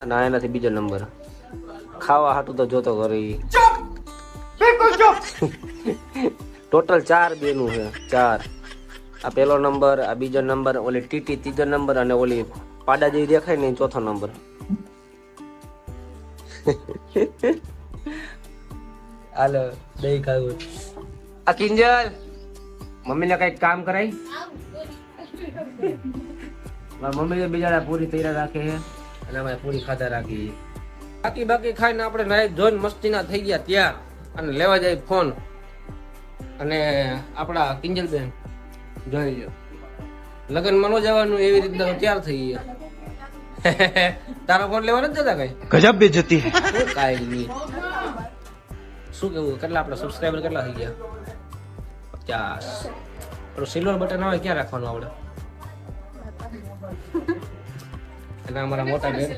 ના એનાથી બીજો નંબર ખાવા હાટું તો જોતો કરી ટોટલ 4 બેનું છે 4 આ પહેલો નંબર આ બીજો નંબર ઓલી ટીટી ત્રીજો નંબર અને ઓલી પાડા જેવી દેખાય ને ચોથો નંબર હાલો દહીં ખાવું આ કિંજલ મમ્મીને કઈક કામ કરાય મમ્મી બિચારા પૂરી તૈયાર રાખે છે અને અમે પૂરી ખાધા રાખી બાકી ખાઈને આપણે નાઈ ધોઈને મસ્તીના થઈ ગયા ત્યાં અને લેવા જાય ફોન અને આપણા કિંજલબેન જોઈ લો લગ્નમાં ન જવાનું એવી રીતના તૈયાર થઈ ગયા તારો ફોન લેવા નથી જતા કઈ ગજબ બેજતી કાઈ નહીં શું કેવું કેટલા આપણા સબસ્ક્રાઇબર કેટલા થઈ ગયા 50 સિલ્વર બટન આવે ક્યાં રાખવાનું આપણે અને અમારા મોટા બેન